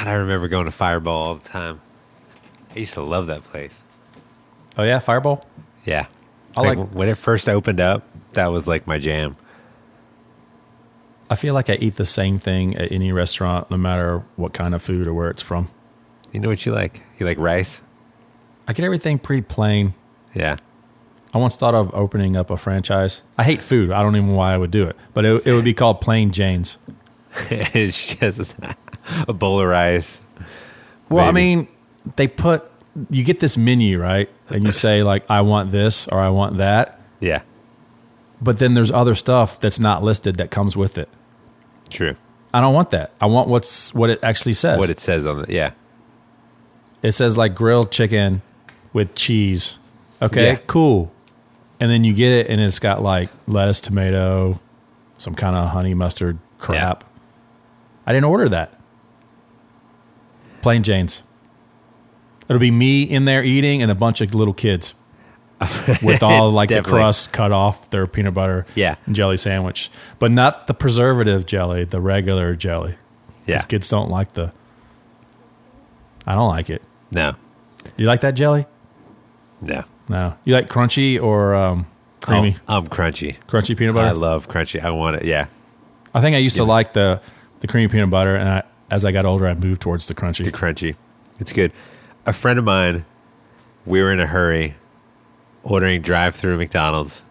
God, I remember going to Fireball all the time. I used to love that place. Oh, yeah? Fireball? Yeah. I like when it first opened up, that was like my jam. I feel like I eat the same thing at any restaurant, no matter what kind of food or where it's from. You know what you like? You like rice? I get everything pretty plain. Yeah. I once thought of opening up a franchise. I hate food. I don't even know why I would do it. But it would be called Plain Jane's. It's just a bowl of rice. Well, Maybe. I mean, you get this menu, right? And you say, like, I want this or I want that. Yeah. But then there's other stuff that's not listed that comes with it. True. I don't want that. I want what it actually says. What it says on it, yeah. It says, like, grilled chicken with cheese. Okay, Yeah. cool. And then you get it, and it's got, like, lettuce, tomato, some kind of honey mustard crap. Yeah. I didn't order that. Plain Jane's. It'll be me in there eating and a bunch of little kids with all, like, the crust cut off their peanut butter and jelly sandwich. But not the preservative jelly, the regular jelly. Yeah. Because kids don't like I don't like it. No. You like that jelly? No. No. You like crunchy or creamy? I'm crunchy. Crunchy peanut butter? I love crunchy. I want it, yeah. I think I used to like the creamy peanut butter, and as I got older, I moved towards the crunchy. The crunchy. It's good. A friend of mine, we were in a hurry ordering drive-through McDonald's,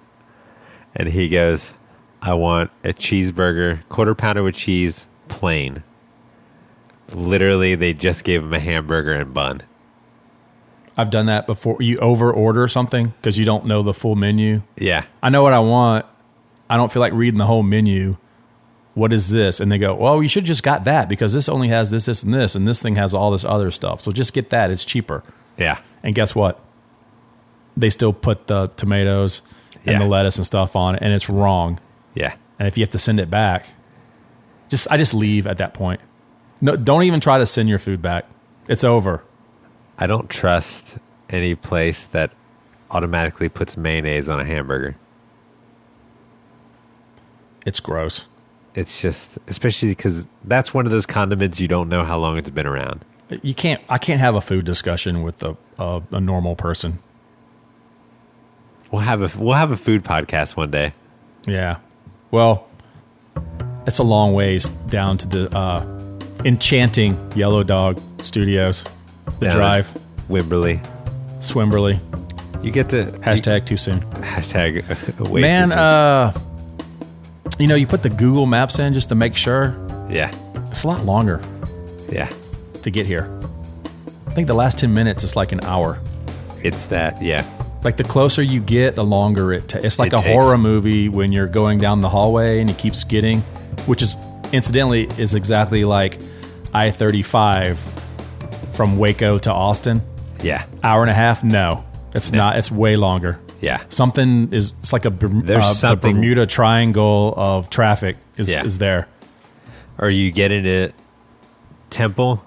and he goes, I want a cheeseburger, quarter pounder with cheese, plain. Literally, they just gave him a hamburger and bun. I've done that before. You over-order something because you don't know the full menu. Yeah. I know what I want. I don't feel like reading the whole menu. What is this? And they go, well, you should just got that because this only has this, and this thing has all this other stuff. So just get that. It's cheaper. Yeah. And guess what? They still put the tomatoes and the lettuce and stuff on it, and it's wrong. Yeah. And if you have to send it back, I just leave at that point. No, don't even try to send your food back. It's over. I don't trust any place that automatically puts mayonnaise on a hamburger. It's gross. It's just, especially because that's one of those condiments you don't know how long it's been around. I can't have a food discussion with a normal person. We'll have a food podcast one day. Yeah. Well, it's a long ways down to the enchanting Yellow Dog Studios. The Down drive. Wimberley. Swimberley. You get to... Hashtag too soon. Hashtag way Man, too soon. You put the Google Maps in just to make sure. Yeah. It's a lot longer. Yeah. To get here. I think the last 10 minutes is like an hour. It's that, yeah. Like the closer you get, the longer it takes. It's like It a takes. horror movie when you're going down the hallway and it keeps getting, which is incidentally is exactly like I-35 from Waco to Austin. Yeah. Hour and a half? No, it's not. It's way longer. Yeah. It's like the Bermuda Triangle of traffic is there. Or you get into Temple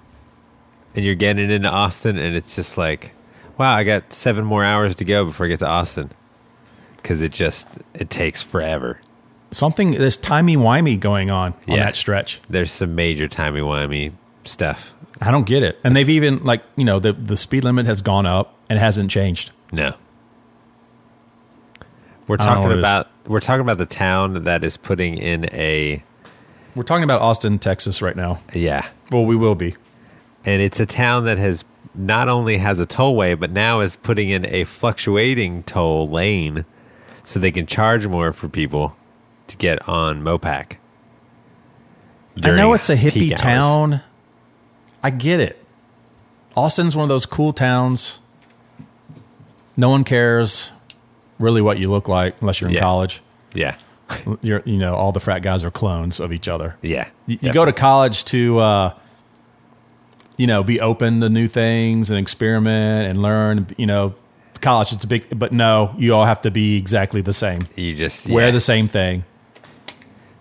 and you're getting into Austin and it's just like, wow, I got 7 more hours to go before I get to Austin. Because it takes forever. There's timey-wimey going on that stretch. There's some major timey-wimey stuff. I don't get it. And they've even, the speed limit has gone up and hasn't changed. No. We're talking about the town that is putting in We're talking about Austin, Texas right now. Yeah. Well, we will be. And it's a town that has not only has a tollway, but now is putting in a fluctuating toll lane so they can charge more for people to get on Mopac. I know it's a hippie town. I get it. Austin's one of those cool towns. No one cares really what you look like unless you're in college. Yeah. All the frat guys are clones of each other. Yeah. You go to college to, be open to new things and experiment and learn. College, it's big, but no, you all have to be exactly the same. You just wear the same thing.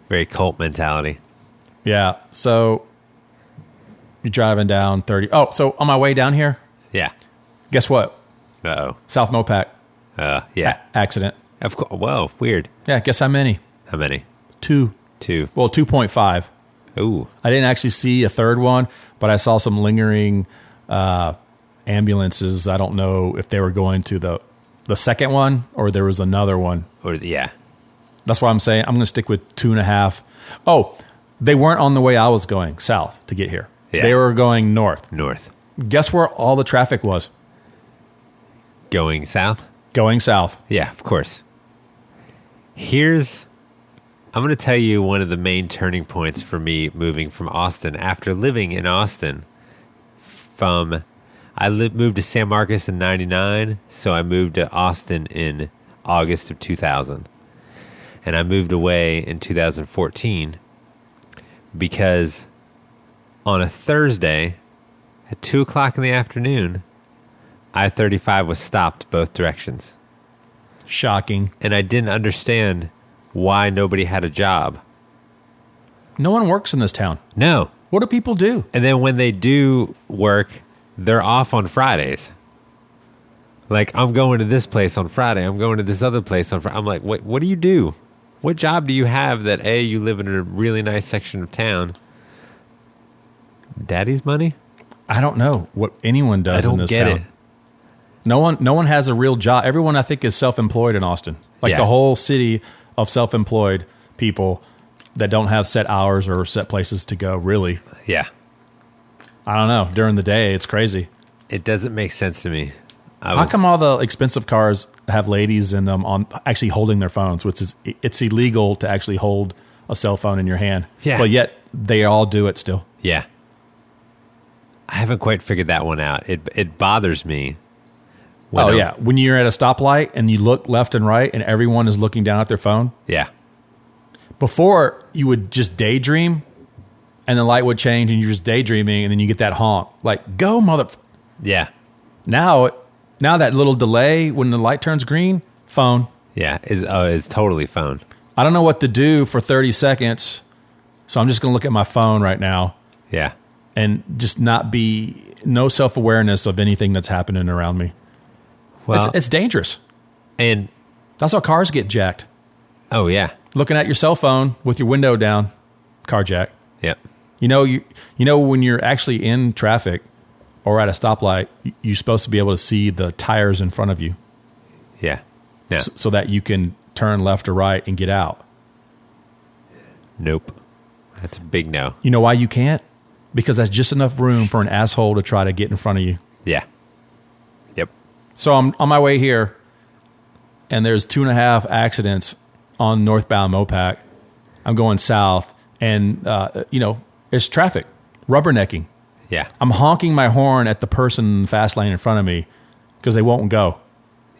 Very cult mentality. Yeah. So you're driving down 30. Oh, so on my way down here. Yeah. Guess what? Uh-oh. South Mopac. Yeah. Accident. Of course. Whoa, weird. Yeah. Guess how many? How many? 2. 2. Well, 2.5. Ooh. I didn't actually see a third one, but I saw some lingering ambulances. I don't know if they were going to the second one or there was another one. That's why I'm saying I'm going to stick with 2.5. Oh, they weren't on the way I was going south to get here. Yeah. They were going north. Guess where all the traffic was? Going south? Going south. Yeah, of course. I'm going to tell you one of the main turning points for me moving from Austin. After living in Austin moved to San Marcos in 99, so I moved to Austin in August of 2000. And I moved away in 2014 because on a Thursday at 2 o'clock in the afternoon, I-35 was stopped both directions. Shocking. And I didn't understand why nobody had a job. No one works in this town. No. What do people do? And then when they do work, they're off on Fridays. Like, I'm going to this place on Friday. I'm going to this other place on Friday. I'm like, what do you do? What job do you have that, A, you live in a really nice section of town? Daddy's money? I don't know what anyone does in this town. I don't get it. No one has a real job. Everyone, I think, is self-employed in Austin. Like the whole city of self-employed people that don't have set hours or set places to go, really. Yeah. I don't know. During the day, it's crazy. It doesn't make sense to me. How come all the expensive cars have ladies in them on actually holding their phones, which is it's illegal to actually hold a cell phone in your hand. Yeah. But yet they all do it still. Yeah. I haven't quite figured that one out. It bothers me. When you're at a stoplight and you look left and right and everyone is looking down at their phone. Yeah. Before, you would just daydream and the light would change and you're just daydreaming and then you get that honk. Like, go, mother... Yeah. Now that little delay when the light turns green, phone. Yeah, is totally phone. I don't know what to do for 30 seconds, so I'm just going to look at my phone right now. Yeah. And just no self-awareness of anything that's happening around me. Well, it's dangerous. And that's how cars get jacked. Oh, yeah. Looking at your cell phone with your window down, car jack. Yep. You know when you're actually in traffic or at a stoplight, you're supposed to be able to see the tires in front of you. Yeah. No. So that you can turn left or right and get out. Nope. That's a big no. You know why you can't? Because that's just enough room for an asshole to try to get in front of you. Yeah. Yep. So I'm on my way here, and there's 2.5 accidents on northbound Mopac. I'm going south, and, it's traffic, rubbernecking. Yeah. I'm honking my horn at the person in the fast lane in front of me because they won't go.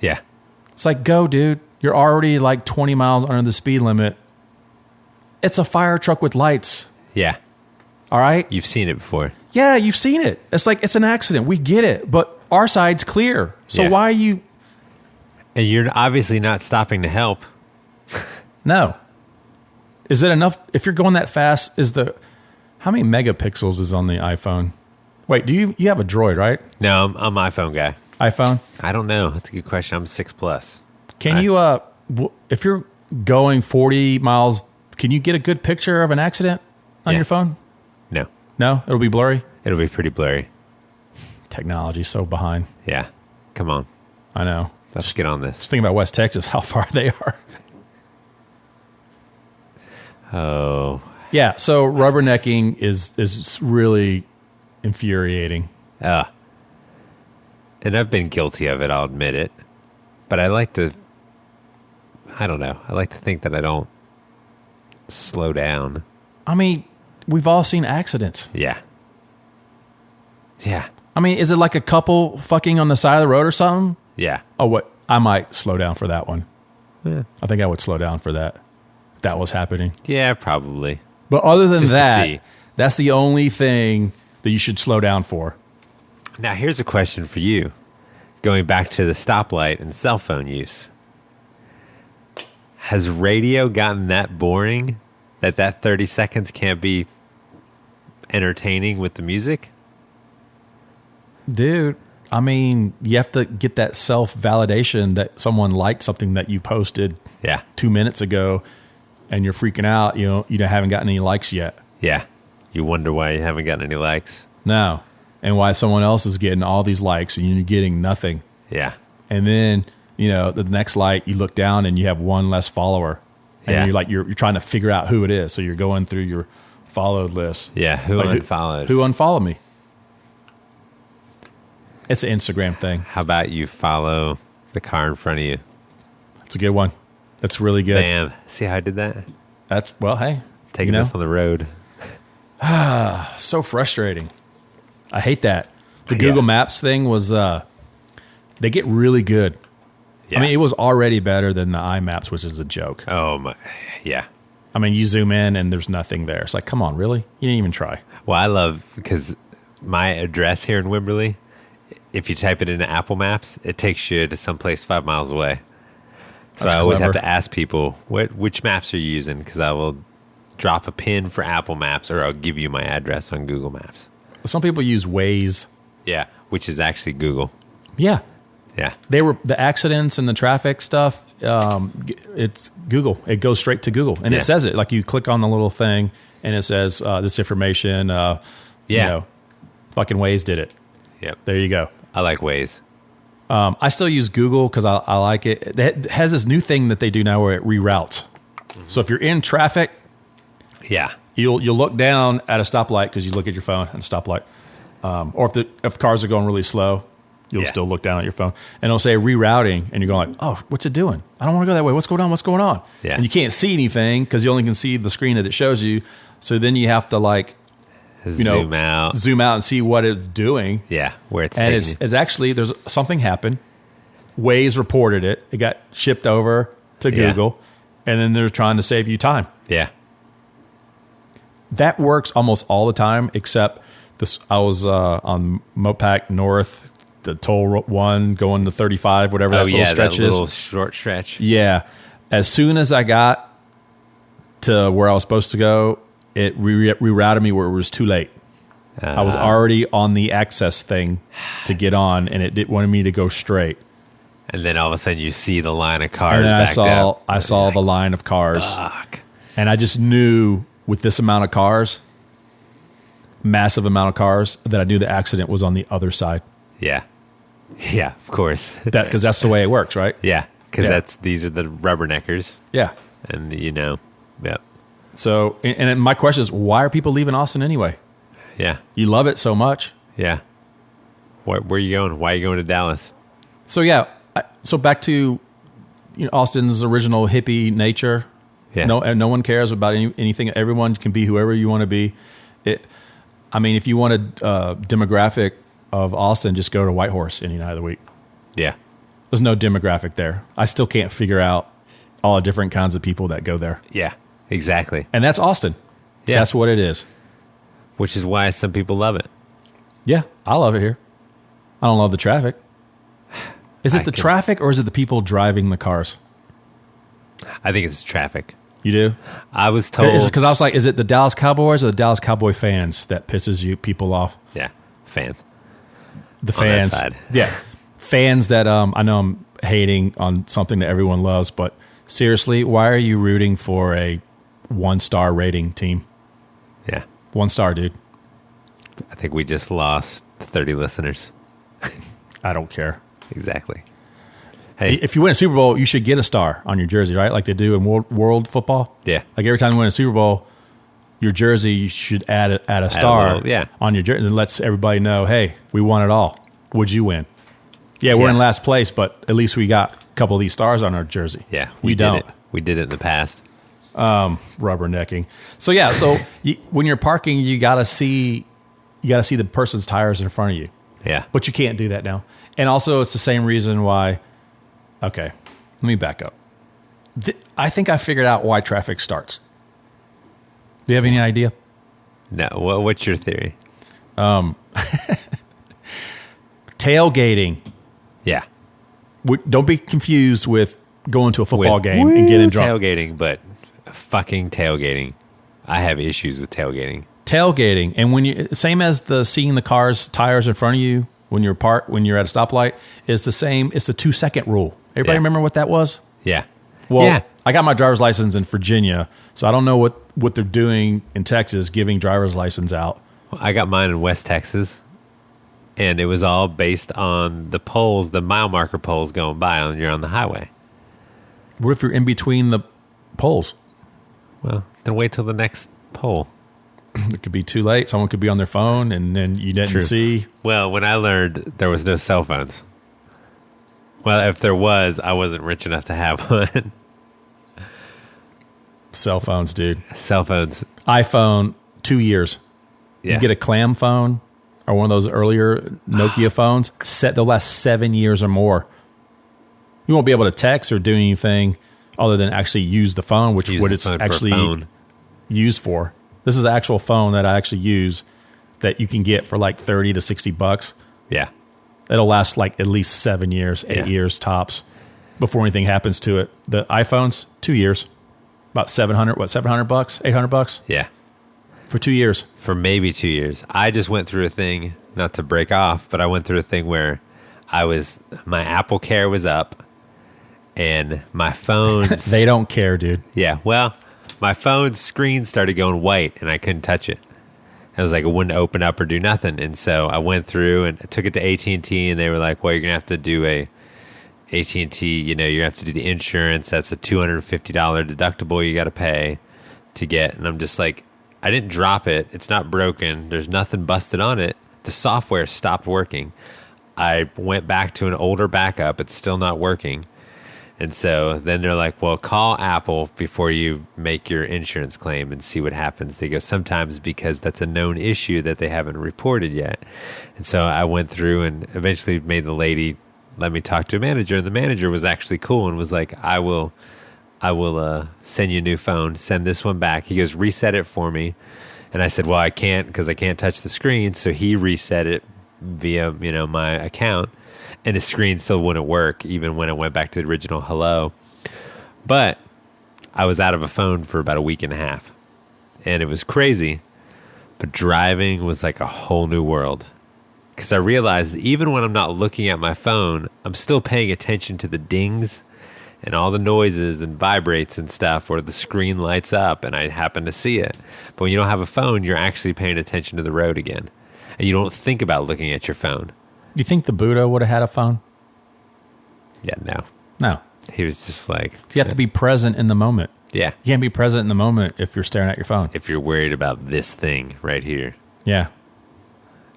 Yeah. It's like, go, dude. You're already like 20 miles under the speed limit. It's a fire truck with lights. Yeah. All right? You've seen it before. Yeah, you've seen it. It's like, it's an accident. We get it. But our side's clear. So why are you... And you're obviously not stopping to help. No. Is it enough? If you're going that fast, how many megapixels is on the iPhone? Wait, you have a Droid, right? No, I'm an iPhone guy. iPhone? I don't know. That's a good question. I'm 6 Plus. Can you, if you're going 40 miles, can you get a good picture of an accident on your phone? No. No? It'll be blurry? It'll be pretty blurry. Technology's so behind. Yeah. Come on. I know. Let's get on this. Just think about West Texas, how far they are. Oh. Yeah, so rubbernecking is really infuriating. And I've been guilty of it, I'll admit it. But I like to think that I don't slow down. I mean, we've all seen accidents. Yeah. Yeah. I mean, is it like a couple fucking on the side of the road or something? Yeah. Oh, what? I might slow down for that one. Yeah. I think I would slow down for that. If that was happening. Yeah, probably. But other than that, that's the only thing that you should slow down for. Now, here's a question for you. Going back to the stoplight and cell phone use. Has radio gotten that boring that 30 seconds can't be entertaining with the music? Dude, I mean, you have to get that self-validation that someone liked something that you posted 2 minutes ago and you're freaking out, you haven't gotten any likes yet. Yeah. You wonder why you haven't gotten any likes. No. And why someone else is getting all these likes and you're getting nothing. Yeah. And then, the next like, you look down and you have one less follower. And you're trying to figure out who it is. So you're going through your followed list. Yeah, who unfollowed? Who unfollowed me? It's an Instagram thing. How about you follow the car in front of you? That's a good one. That's really good. Bam. See how I did that? Hey. Taking this on the road. So frustrating. I hate that. The Google Maps thing was, they get really good. Yeah. I mean, it was already better than the iMaps, which is a joke. Oh, my. Yeah. I mean, you zoom in and there's nothing there. It's like, come on, really? You didn't even try. Well, I love, because my address here in Wimberley, if you type it into Apple Maps, it takes you to someplace 5 miles away. So I always have to ask people, which maps are you using? Because I will drop a pin for Apple Maps or I'll give you my address on Google Maps. Some people use Waze. Yeah, which is actually Google. Yeah. Yeah. They were the accidents and the traffic stuff. It's Google. It goes straight to Google. And it says it. Like you click on the little thing and it says this information. Fucking Waze did it. Yep. There you go. I like Waze. I still use Google because I like it. It has this new thing that they do now where it reroutes. Mm-hmm. So if you're in traffic, you'll look down at a stoplight because you look at your phone at a stoplight. Or if cars are going really slow, you'll still look down at your phone. And it'll say rerouting, and you're going like, oh, what's it doing? I don't want to go that way. What's going on? Yeah. And you can't see anything because you only can see the screen that it shows you. So then you have to zoom out and see what it's doing. Yeah, where it's and taking it's actually, there's something happened. Waze reported it. It got shipped over to Google, and then they're trying to save you time. Yeah. That works almost all the time, except this. I was on Mopac North, the toll one going to 35, whatever that little stretch is. That little short stretch. Yeah. As soon as I got to where I was supposed to go, it rerouted me where it was too late. I was already on the access thing to get on, and it wanted me to go straight. And then all of a sudden, you see the line of cars. And then I saw the line of cars. Fuck. And I just knew with this amount of cars, massive amount of cars, that I knew the accident was on the other side. Yeah. Yeah, of course. Because that's the way it works, right? Yeah, because these are the rubberneckers. Yeah. And, yep. So, and my question is, why are people leaving Austin anyway? Yeah. You love it so much. Yeah. Where are you going? Why are you going to Dallas? So, so back to Austin's original hippie nature. Yeah. No one cares about anything. Everyone can be whoever you want to be. If you want a demographic of Austin, just go to Whitehorse any night of the week. Yeah. There's no demographic there. I still can't figure out all the different kinds of people that go there. Yeah, exactly. And that's Austin. Yeah. That's what it is. Which is why some people love it. Yeah, I love it here. I don't love the traffic. Is it the traffic or is it the people driving the cars? I think it's traffic. You do? I was told. Because I was like, is it the Dallas Cowboys or the Dallas Cowboy fans that pisses people off? Yeah, fans. The fans. On that side. Yeah. Fans that I know I'm hating on something that everyone loves, but seriously, why are you rooting for a 1-star rating team? Yeah. 1 star, dude. I think we just lost 30 listeners. I don't care. Exactly. Hey, if you win a Super Bowl, you should get a star on your jersey, right? Like they do in world football. Yeah. Like every time you win a Super Bowl, your jersey, you should add a star on your jersey. And lets everybody know, hey, we won it all. Would you win? Yeah, we're in last place, but at least we got a couple of these stars on our jersey. Yeah, we don't. We did it in the past. Rubbernecking. So when you're parking, you gotta see the person's tires in front of you. Yeah, but you can't do that now. And also, it's the same reason why. Okay, let me back up. I think I figured out why traffic starts. Do you have any idea? No. What's your theory? Tailgating. Yeah. Don't be confused with going to a football game and getting drunk. Tailgating, but fucking tailgating. I have issues with tailgating. Tailgating, and when you same as seeing the car's tires in front of you when you're at a stoplight is the same. It's the 2-second rule. Everybody remember what that was? Yeah. Well, I got my driver's license in Virginia, so I don't know what what they're doing in Texas, giving driver's license out. I got mine in West Texas, and it was all based on the poles, the mile marker poles going by when you're on the highway. What if you're in between the poles? Well, then wait till the next pole. It could be too late. Someone could be on their phone, and then you didn't see. Well, when I learned, there was no cell phones. Well, if there was, I wasn't rich enough to have one. Cell phones, dude. Cell phones. iPhone, 2 years. Yeah. You get a clam phone or one of those earlier Nokia phones, they'll last 7 years or more. You won't be able to text or do anything other than actually use the phone, which is what it's actually used for. This is the actual phone that I actually use that you can get for like $30 to $60. Yeah. It'll last like at least 7 years, 8 years tops before anything happens to it. The iPhones, 2 years. About $700, $700, $800? Yeah. For 2 years. For maybe 2 years. I just went through a thing, not to break off, but I went through a thing where my Apple Care was up and my phone's... They don't care, dude. Yeah. Well, my phone's screen started going white and I couldn't touch it. I was like, it wouldn't open up or do nothing. And so I went through and took it to AT&T and they were like, well, you're going to have to do AT&T, you're going to have to do the insurance. That's a $250 deductible you got to pay to get. And I'm just like, I didn't drop it. It's not broken. There's nothing busted on it. The software stopped working. I went back to an older backup. It's still not working. And so then they're like, well, call Apple before you make your insurance claim and see what happens. They go, sometimes because that's a known issue that they haven't reported yet. And so I went through and eventually made the lady let me talk to a manager. And the manager was actually cool and was like, I will send you a new phone. Send this one back. He goes, reset it for me. And I said, well, I can't because I can't touch the screen. So he reset it via, my account. And the screen still wouldn't work even when it went back to the original hello. But I was out of a phone for about a week and a half. And it was crazy. But driving was like a whole new world. Because I realized that even when I'm not looking at my phone, I'm still paying attention to the dings and all the noises and vibrates and stuff where the screen lights up and I happen to see it. But when you don't have a phone, you're actually paying attention to the road again. And you don't think about looking at your phone. You think the Buddha would have had a phone? Yeah, no. No. He was just like... You have to be present in the moment. Yeah. You can't be present in the moment if you're staring at your phone. If you're worried about this thing right here. Yeah.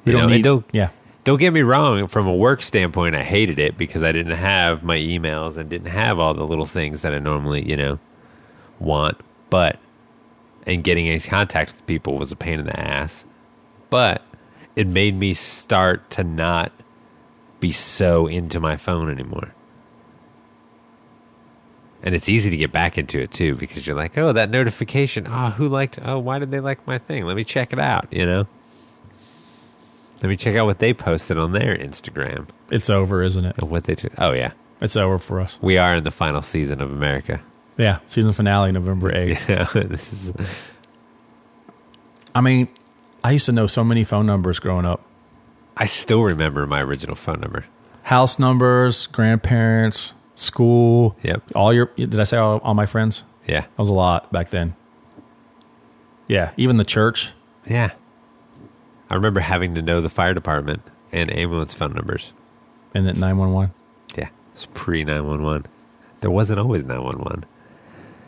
Don't get me wrong. From a work standpoint, I hated it because I didn't have my emails and didn't have all the little things that I normally, want. And getting in contact with people was a pain in the ass. But it made me start to not be so into my phone anymore. And it's easy to get back into it too because you're like, oh, that notification. Oh, why did they like my thing? Let me check it out, Let me check out what they posted on their Instagram. It's over, isn't it? And what they Oh, yeah. It's over for us. We are in the final season of America. Yeah, season finale, November 8th. This is... I mean, I used to know so many phone numbers growing up. I still remember my original phone number. House numbers, grandparents, school. Yep. Did I say all my friends? Yeah. That was a lot back then. Yeah, even the church. Yeah. I remember having to know the fire department and ambulance phone numbers. And then 911. Yeah. It was pre-911. There wasn't always 911.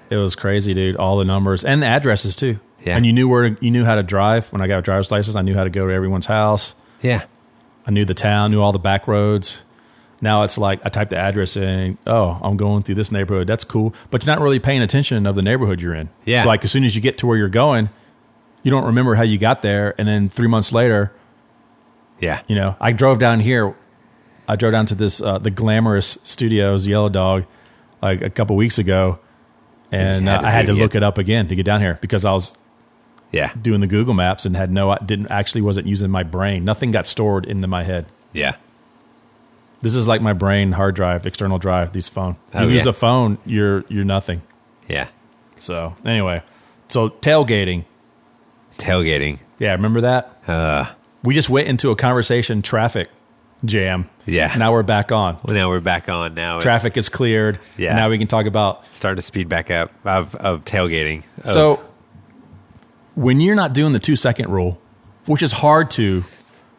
It was crazy, dude. All the numbers and the addresses too. Yeah. And you knew how to drive. When I got a driver's license, I knew how to go to everyone's house. Yeah. I knew the town, knew all the back roads. Now it's like I type the address in, I'm going through this neighborhood. That's cool. But you're not really paying attention of the neighborhood you're in. Yeah. So like as soon as you get to where you're going, you don't remember how you got there. And then 3 months later, yeah, I drove down here. I drove down to this, the Glamorous Studios, Yellow Dog, like a couple weeks ago. And I had to look it up again to get down here because I was doing the Google Maps and wasn't using my brain. Nothing got stored into my head. Yeah. This is like my brain hard drive, external drive, these phone. You lose a phone, you're nothing. Yeah. So anyway, tailgating. Yeah, remember that? We just went into a conversation traffic jam. Yeah. Now we're back on. Well, now we're back on. Now traffic is cleared. Yeah. Now we can talk about... Start to speed back up of tailgating. So when you're not doing the 2-second rule, which is hard to,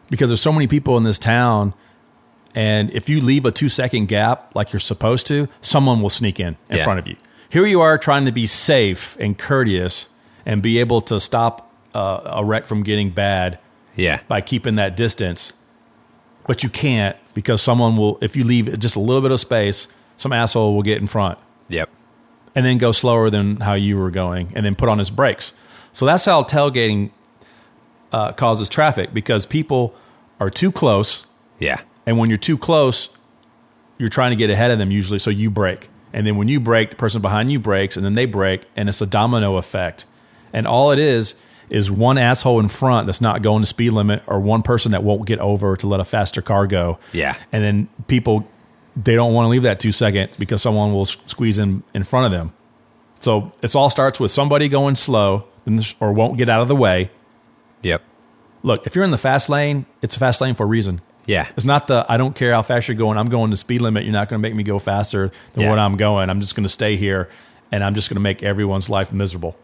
because there's so many people in this town, and if you leave a 2-second gap like you're supposed to, someone will sneak in front of you. Here you are trying to be safe and courteous and be able to stop a wreck from getting bad by keeping that distance. But you can't, because someone will, if you leave just a little bit of space, some asshole will get in front. Yep. And then go slower than how you were going and then put on his brakes. So that's how tailgating causes traffic, because people are too close. Yeah. And when you're too close, you're trying to get ahead of them usually, so you brake. And then when you brake, the person behind you brakes, and then they brake, and it's a domino effect. And all it is one asshole in front that's not going the speed limit, or one person that won't get over to let a faster car go. Yeah. And then people, they don't want to leave that 2 seconds because someone will squeeze in front of them. So it all starts with somebody going slow or won't get out of the way. Yep. Look, if you're in the fast lane, it's a fast lane for a reason. Yeah. It's not I don't care how fast you're going. I'm going the speed limit. You're not going to make me go faster than what I'm going. I'm just going to stay here, and I'm just going to make everyone's life miserable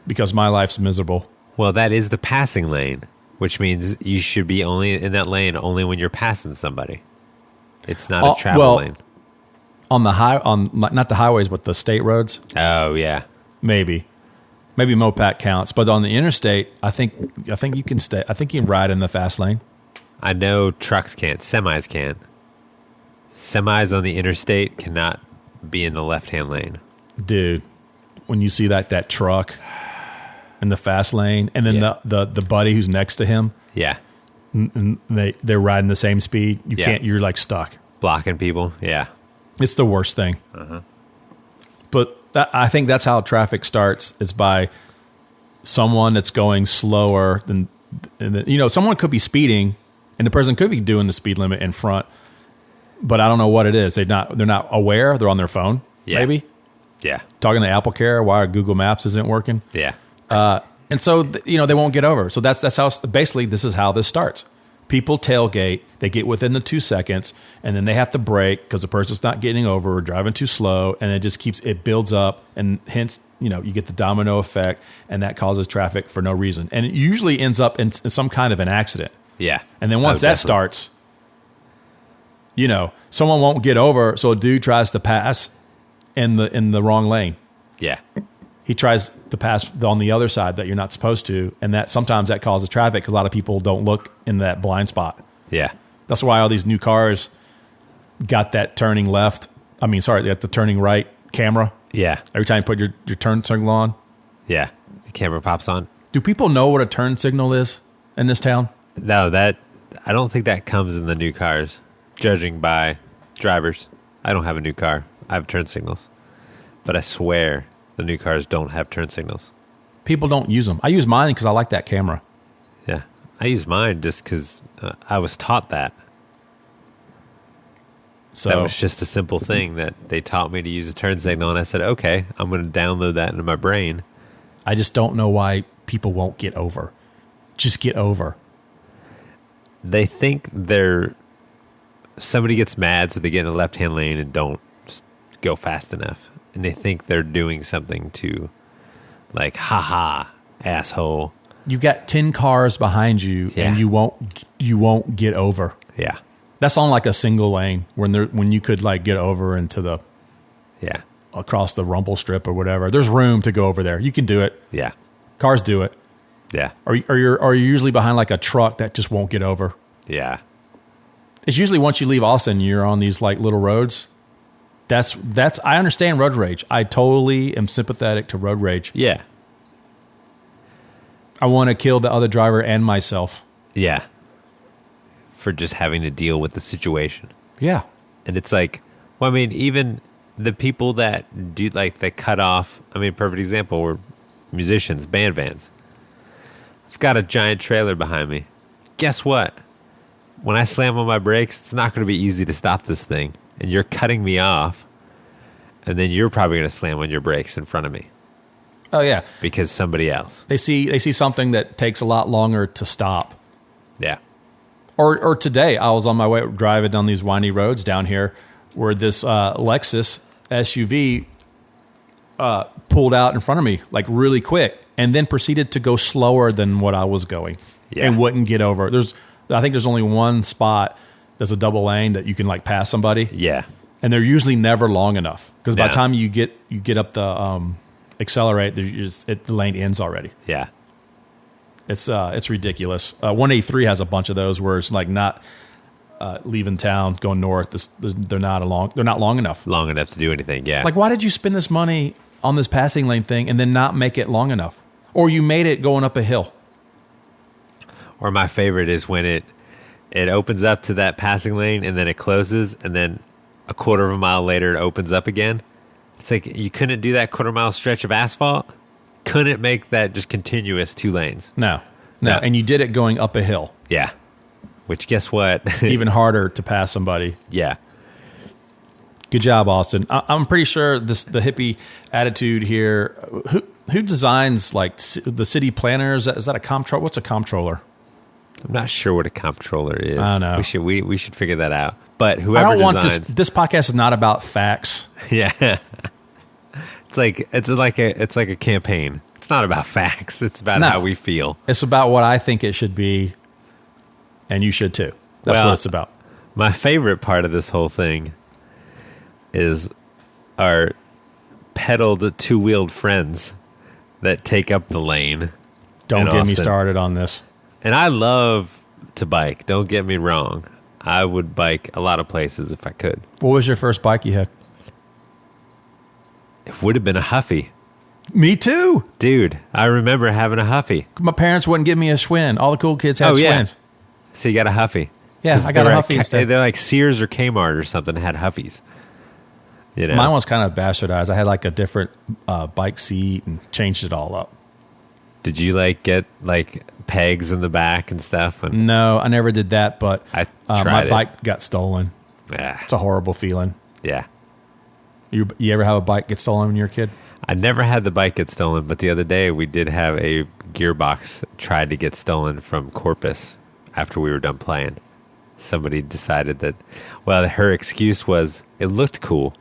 because my life's miserable. Well, that is the passing lane, which means you should be only in that lane only when you're passing somebody. It's not a travel lane. On not the highways, but the state roads. Oh, yeah. Maybe Mopac counts, but on the interstate, I think you can stay. I think you can ride in the fast lane. I know trucks can't. Semis can. Semis on the interstate cannot be in the left-hand lane. Dude, when you see that truck in the fast lane, and then the buddy who's next to him, and they're riding the same speed, you can't. You're like stuck, blocking people. Yeah, it's the worst thing. But I think that's how traffic starts. It's by someone that's going slower than someone could be speeding. And the person could be doing the speed limit in front, but I don't know what it is. They're not aware. They're on their phone, maybe. Yeah. Talking to AppleCare, why Google Maps isn't working. Yeah. And so, they won't get over. So that's how, basically, this is how this starts. People tailgate, they get within the 2 seconds, and then they have to brake because the person's not getting over or driving too slow, and it builds up, and hence, you get the domino effect, and that causes traffic for no reason. And it usually ends up in some kind of an accident. Yeah. And then once that starts, someone won't get over, so a dude tries to pass in the wrong lane. Yeah. He tries to pass on the other side that you're not supposed to, and that sometimes that causes traffic because a lot of people don't look in that blind spot. Yeah. That's why all these new cars got that turning left. I mean, sorry, they got the turning right camera. Yeah. Every time you put your turn signal on. Yeah. The camera pops on. Do people know what a turn signal is in this town? No, I don't think that comes in the new cars, judging by drivers. I don't have a new car. I have turn signals. But I swear the new cars don't have turn signals. People don't use them. I use mine because I like that camera. Yeah. I use mine just because I was taught that. So that was just a simple thing that they taught me to use a turn signal, and I said, okay, I'm going to download that into my brain. I just don't know why people won't get over. Just get over. They think somebody gets mad, so they get in a left-hand lane and don't go fast enough. And they think they're doing something to, like, haha, asshole. You got 10 cars behind you, and you won't get over. Yeah. That's on like a single lane when you could like get over into across the rumble strip or whatever. There's room to go over there. You can do it. Yeah. Cars do it. Yeah. Or you're usually behind like a truck that just won't get over. Yeah. It's usually once you leave Austin, you're on these like little roads. That's I understand road rage. I totally am sympathetic to road rage. Yeah. I want to kill the other driver and myself. Yeah. For just having to deal with the situation. Yeah. And it's like, well, I mean, even the people that do like the cut off, I mean, perfect example were musicians, band vans. I've got a giant trailer behind me. Guess what? When I slam on my brakes, it's not going to be easy to stop this thing. And you're cutting me off. And then you're probably going to slam on your brakes in front of me. Oh, yeah. Because somebody else. They see something that takes a lot longer to stop. Yeah. Or today, I was on my way driving down these windy roads down here where this Lexus SUV pulled out in front of me, like really quick. and then proceeded to go slower than what I was going and wouldn't get over. I think there's only one spot that's a double lane that you can like pass somebody. Yeah. And they're usually never long enough because by the time you get up the accelerate, the lane ends already. Yeah. It's ridiculous. 183 has a bunch of those where it's like not leaving town going north. They're not long enough. Long enough to do anything. Yeah. Like, why did you spend this money on this passing lane thing and then not make it long enough? Or you made it going up a hill. Or my favorite is when it opens up to that passing lane and then it closes and then a quarter of a mile later it opens up again. It's like you couldn't do that quarter mile stretch of asphalt. Couldn't make that just continuous 2 lanes. No. And you did it going up a hill. Yeah. Which, guess what? Even harder to pass somebody. Yeah. Good job, Austin. I'm pretty sure the hippie attitude here. Who designs like the city planners? Is that a comptroller? What's a comptroller? I'm not sure what a comptroller is. I don't know. We should figure that out. But whoever I don't designs, want this podcast is not about facts. Yeah. It's like a campaign. It's not about facts. It's about how we feel. It's about what I think it should be, and you should too. That's what it's about. My favorite part of this whole thing is our pedaled 2-wheeled friends that take up the lane. Don't get me started on this. And I love to bike. Don't get me wrong. I would bike a lot of places if I could. What was your first bike you had? It would have been a Huffy. Me too. Dude, I remember having a Huffy. My parents wouldn't give me a Schwinn. All the cool kids had Schwinns. So you got a Huffy. Yeah, I got a Huffy instead. They're like Sears or Kmart or something had Huffies. You know? Mine was kind of bastardized. I had like a different bike seat and changed it all up. Did you like get like pegs in the back and stuff? No, I never did that, but my bike got stolen. Yeah. It's a horrible feeling. Yeah. You ever have a bike get stolen when you were a kid? I never had the bike get stolen, but the other day we did have a gearbox tried to get stolen from Corpus after we were done playing. Somebody decided that, her excuse was it looked cool,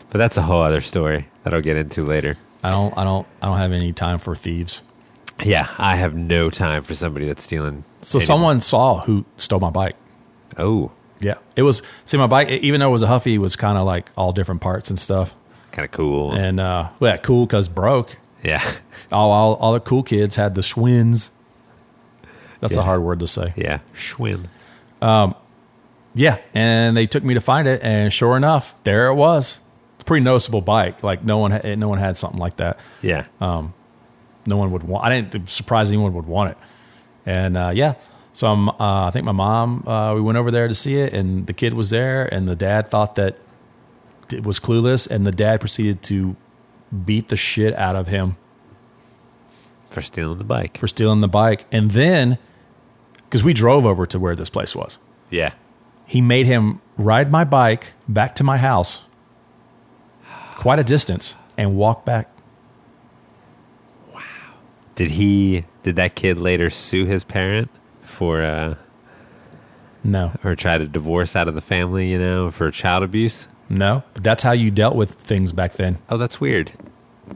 but that's a whole other story that I'll get into later. I don't have any time for thieves. Yeah, I have no time for somebody that's stealing. So someone saw who stole my bike. Oh. Yeah. It was, my bike, even though it was a Huffy, was kind of like all different parts and stuff. Kind of cool. And, cool because broke. Yeah. All the cool kids had the Schwinns. That's a hard word to say. Yeah. Schwinn. Yeah. And they took me to find it. And sure enough, there it was. It's a pretty noticeable bike. Like no one had something like that. Yeah. No one would want. I didn't surprise anyone would want it. And so I think my mom. We went over there to see it, and the kid was there, and the dad thought that it was clueless, and the dad proceeded to beat the shit out of him for stealing the bike. And then, because we drove over to where this place was. Yeah. He made him ride my bike back to my house, quite a distance, and walk back. Did that kid later sue his parent for no, or try to divorce out of the family, for child abuse? No, but that's how you dealt with things back then. Oh, that's weird.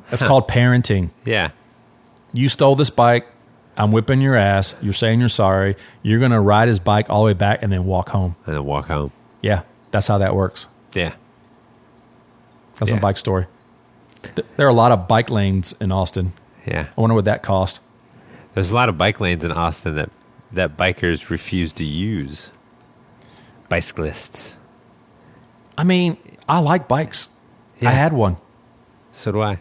That's called parenting. Yeah. You stole this bike. I'm whipping your ass. You're saying you're sorry. You're going to ride his bike all the way back and then walk home. Yeah, that's how that works. Yeah. That's a bike story. There are a lot of bike lanes in Austin. Yeah. I wonder what that cost. There's a lot of bike lanes in Austin that bikers refuse to use. Bicyclists. I mean, I like bikes. Yeah. I had one. So do I.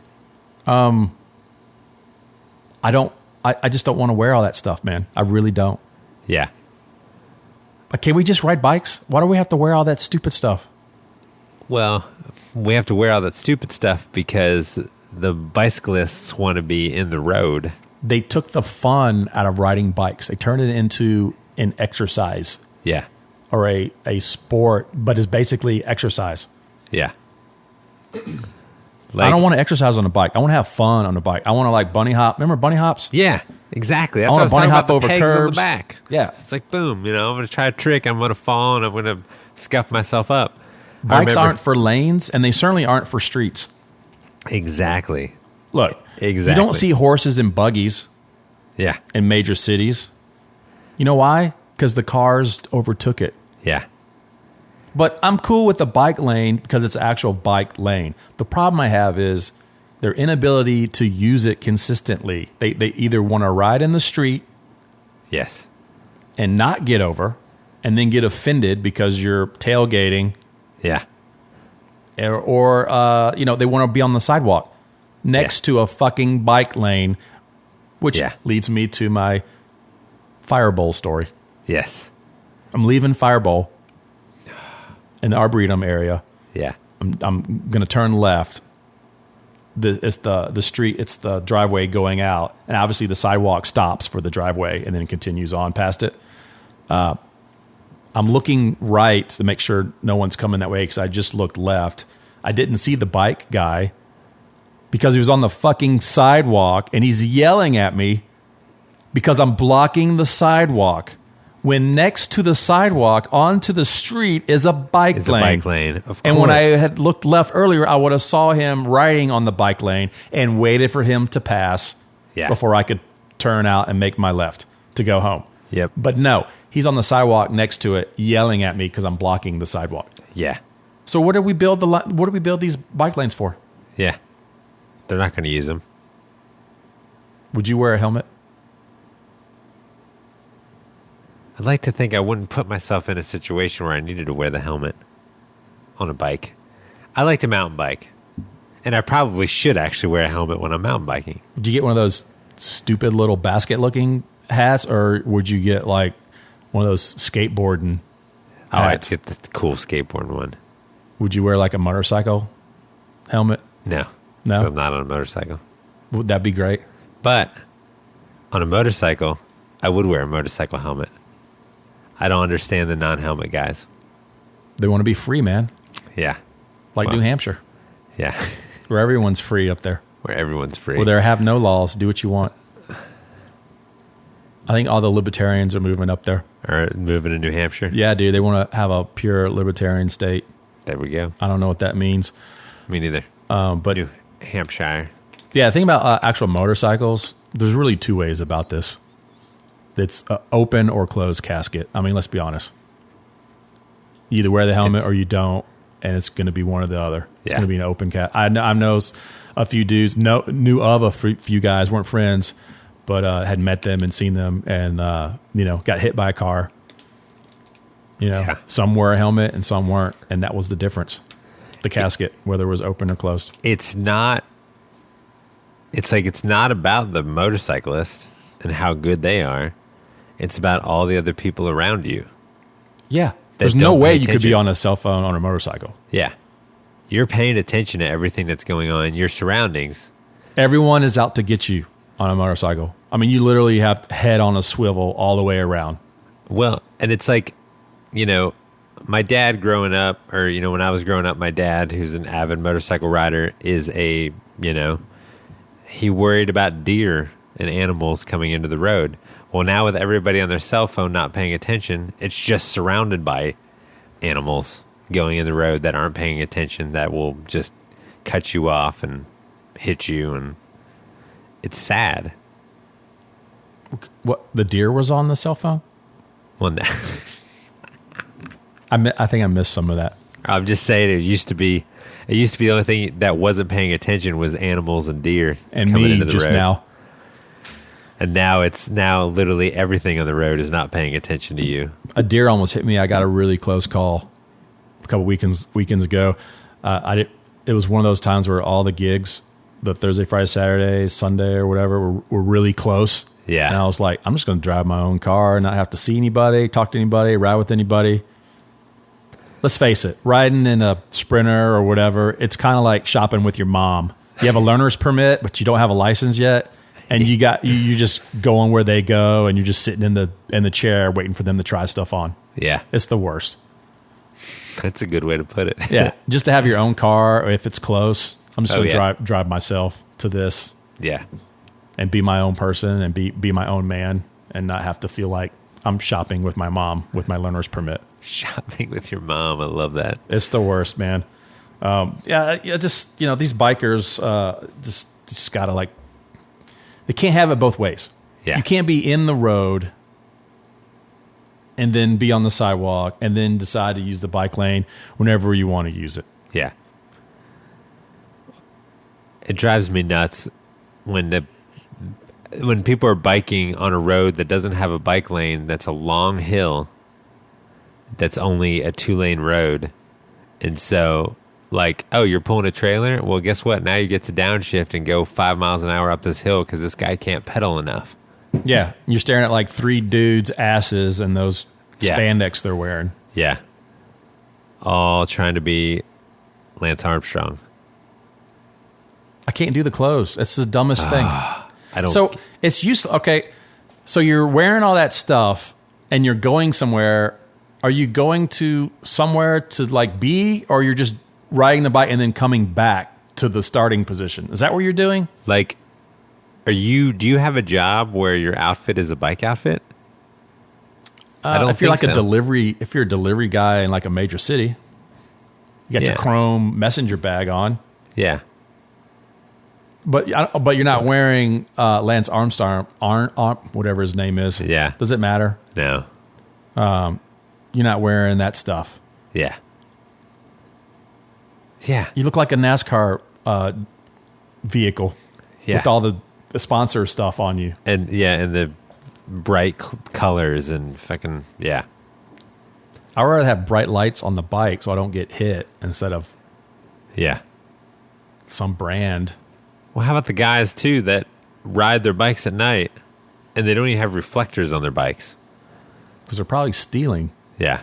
I just don't want to wear all that stuff, man. I really don't. Yeah. But can we just ride bikes? Why do we have to wear all that stupid stuff? Well, we have to wear all that stupid stuff because the bicyclists want to be in the road. They took the fun out of riding bikes. They turned it into an exercise. Yeah. Or a sport, but it's basically exercise. Yeah. I don't want to exercise on a bike. I want to have fun on a bike. I want to like bunny hop. Remember bunny hops? Yeah, exactly. That's I what I was bunny talking hop about, over the pegs curbs. on the back. Yeah. It's like, boom, I'm going to try a trick. I'm going to fall and I'm going to scuff myself up. Bikes aren't for lanes, and they certainly aren't for streets. Exactly. Look, Exactly. You don't see horses and buggies in major cities. You know why? Because the cars overtook it. Yeah. But I'm cool with the bike lane because it's actual bike lane. The problem I have is their inability to use it consistently. They either want to ride in the street Yes. and not get over and then get offended because you're tailgating. Yeah. Or they want to be on the sidewalk next to a fucking bike lane, which leads me to my Firebowl story. Yes. I'm leaving Firebowl in the Arboretum area. Yeah. I'm going to turn left. It's the street. It's the driveway going out, and obviously the sidewalk stops for the driveway and then continues on past it. I'm looking right to make sure no one's coming that way because I just looked left. I didn't see the bike guy because he was on the fucking sidewalk, and he's yelling at me because I'm blocking the sidewalk. When next to the sidewalk onto the street is a bike lane. It's a bike lane, of course. And when I had looked left earlier, I would have saw him riding on the bike lane and waited for him to pass before I could turn out and make my left to go home. Yep. But no, he's on the sidewalk next to it, yelling at me because I'm blocking the sidewalk. Yeah. So what do we build these bike lanes for? Yeah. They're not going to use them. Would you wear a helmet? I'd like to think I wouldn't put myself in a situation where I needed to wear the helmet on a bike. I like to mountain bike, and I probably should actually wear a helmet when I'm mountain biking. Would you get one of those stupid little basket-looking hats, or would you get like one of those skateboarding hats? I'd get the cool skateboarding one. Would you wear like a motorcycle helmet? No. No? So I'm not on a motorcycle. Would that be great? But on a motorcycle, I would wear a motorcycle helmet. I don't understand the non-helmet guys. They want to be free, man. Yeah. Like New Hampshire. Yeah. Where everyone's free up there. Where everyone's free. Where there have no laws. Do what you want. I think all the libertarians are moving up there. Or moving to New Hampshire? Yeah, dude. They want to have a pure libertarian state. There we go. I don't know what that means. Me neither. But New Hampshire. Yeah, think about actual motorcycles. There's really two ways about this. It's open or closed casket. I mean, let's be honest. You either wear the helmet or you don't, and it's going to be one or the other. It's going to be an open casket. I know a few dudes, knew of a few guys, weren't friends, but had met them and seen them and, got hit by a car. Some wear a helmet and some weren't, and that was the difference. The casket, whether it was open or closed. It's not about the motorcyclist and how good they are. It's about all the other people around you. Yeah. There's no way you could be on a cell phone on a motorcycle. Yeah. You're paying attention to everything that's going on in your surroundings. Everyone is out to get you on a motorcycle. I mean, you literally have head on a swivel all the way around. Well, and it's like, my dad growing up, or, when I was growing up, my dad, who's an avid motorcycle rider, is he worried about deer and animals coming into the road. Well, now with everybody on their cell phone not paying attention, it's just surrounded by animals going in the road that aren't paying attention, that will just cut you off and hit you, and it's sad. What, the deer was on the cell phone? Well, no. I think I missed some of that. I'm just saying it used to be the only thing that wasn't paying attention was animals and deer and coming me into the just road. now. And now literally everything on the road is not paying attention to you. A deer almost hit me. I got a really close call a couple weekends ago. It was one of those times where all the gigs, the Thursday, Friday, Saturday, Sunday, or whatever, were really close. Yeah. And I was like, I'm just going to drive my own car and not have to see anybody, talk to anybody, ride with anybody. Let's face it, riding in a Sprinter or whatever, it's kind of like shopping with your mom. You have a learner's permit, but you don't have a license yet. And you just going where they go, and you're just sitting in the chair waiting for them to try stuff on. Yeah. It's the worst. That's a good way to put it. Yeah. Just to have your own car, or if it's close, I'm just going to yeah. drive myself to this. Yeah. And be my own person and be my own man and not have to feel like I'm shopping with my mom with my learner's permit. Shopping with your mom. I love that. It's the worst, man. Just, these bikers just got to like It can't have it both ways. Yeah. You can't be in the road and then be on the sidewalk and then decide to use the bike lane whenever you want to use it. Yeah. It drives me nuts when people are biking on a road that doesn't have a bike lane, that's a long hill, that's only a 2-lane road. And so, like, oh, you're pulling a trailer? Well, guess what? Now you get to downshift and go 5 miles an hour up this hill because this guy can't pedal enough. Yeah. You're staring at like 3 dudes' asses and those spandex they're wearing. Yeah. All trying to be Lance Armstrong. I can't do the clothes. That's the dumbest thing. I don't. So it's useless. Okay. So you're wearing all that stuff and you're going somewhere. Are you going to somewhere to like be, or you're just riding the bike and then coming back to the starting position? Is that what you're doing? Like, do you have a job where your outfit is a bike outfit? I don't if you're think like so. if you're a delivery guy in like a major city, you got your chrome messenger bag on. Yeah. But you're not wearing Lance Armstrong, whatever his name is. Yeah. Does it matter? No. You're not wearing that stuff. Yeah. Yeah. You look like a NASCAR vehicle with all the sponsor stuff on you. And the bright colors and fucking, yeah. I'd rather have bright lights on the bike so I don't get hit instead of some brand. Well, how about the guys, too, that ride their bikes at night and they don't even have reflectors on their bikes? Because they're probably stealing. Yeah.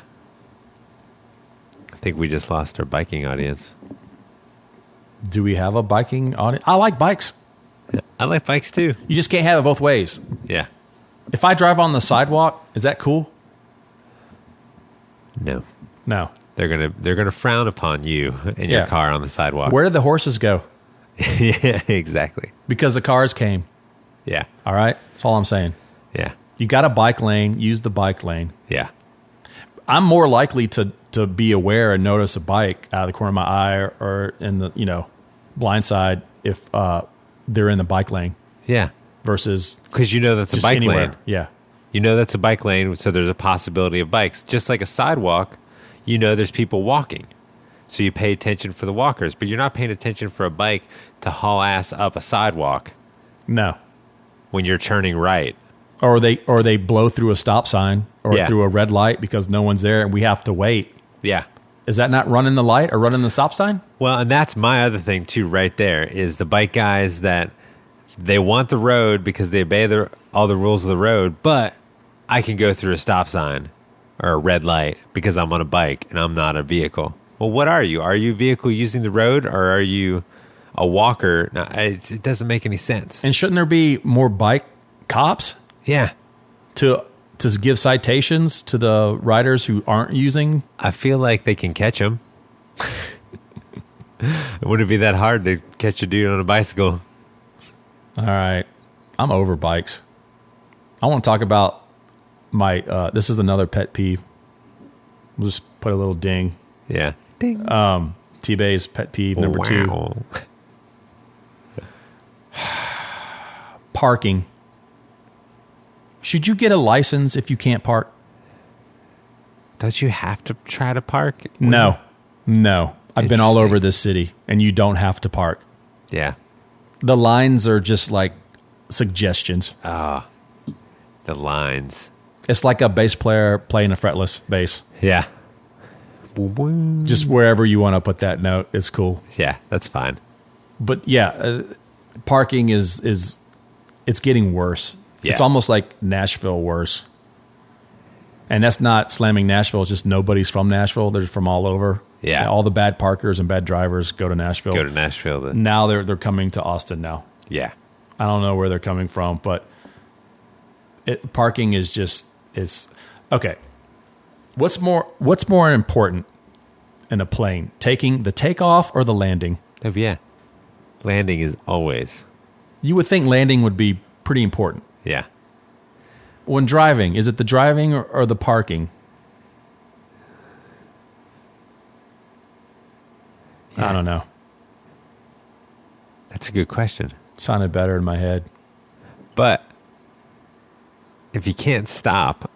I think we just lost our biking audience. Do we have a biking audience? I like bikes. Yeah, I like bikes, too. You just can't have it both ways. Yeah. If I drive on the sidewalk, is that cool? No. No. They're gonna frown upon you in your car on the sidewalk. Where did the horses go? Yeah, exactly. Because the cars came. Yeah. All right? That's all I'm saying. Yeah. You got a bike lane, use the bike lane. Yeah. I'm more likely to be aware and notice a bike out of the corner of my eye or in the, blind side if they're in the bike lane. Yeah. Versus because that's a bike anywhere. lane. Yeah. That's a bike lane, so there's a possibility of bikes. Just like a sidewalk, there's people walking. So you pay attention for the walkers, but you're not paying attention for a bike to haul ass up a sidewalk. No. When you're turning right. Or they blow through a stop sign or through a red light because no one's there and we have to wait. Yeah. Is that not running the light or running the stop sign? Well, and that's my other thing too right there is the bike guys that they want the road because they obey all the rules of the road, but I can go through a stop sign or a red light because I'm on a bike and I'm not a vehicle. Well, what are you? Are you a vehicle using the road or are you a walker? No, it doesn't make any sense. And shouldn't there be more bike cops? Yeah. To give citations to the riders who aren't using? I feel like they can catch them. It wouldn't be that hard to catch a dude on a bicycle. All right. I'm over bikes. I want to talk about my, this is another pet peeve. We'll just put a little ding. Yeah. Ding. T-Bay's pet peeve number 2. Parking. Should you get a license if you can't park? Don't you have to try to park? No. I've been all over this city, and you don't have to park. Yeah. The lines are just like suggestions. The lines. It's like a bass player playing a fretless bass. Yeah. Just wherever you want to put that note, it's cool. Yeah, that's fine. But parking is it's getting worse. Yeah. It's almost like Nashville worse. And that's not slamming Nashville. It's just nobody's from Nashville. They're from all over. Yeah. And all the bad parkers and bad drivers go to Nashville. Now they're coming to Austin now. Yeah. I don't know where they're coming from, but parking is it's okay. What's more important in a plane? Taking the takeoff or the landing? Oh, yeah. Landing is always. You would think landing would be pretty important. Yeah. When driving, is it the driving or the parking? Yeah. I don't know. That's a good question. Sounded better in my head. But if you can't stop